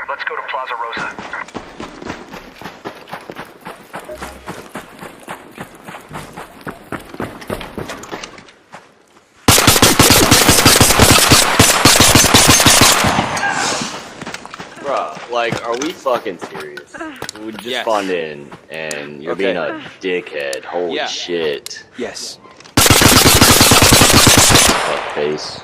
Let's go to Plaza Rosa. Bruh, like, are we fucking serious? We just spawned in, and you're being a dickhead. Holy shit. Yes. Face.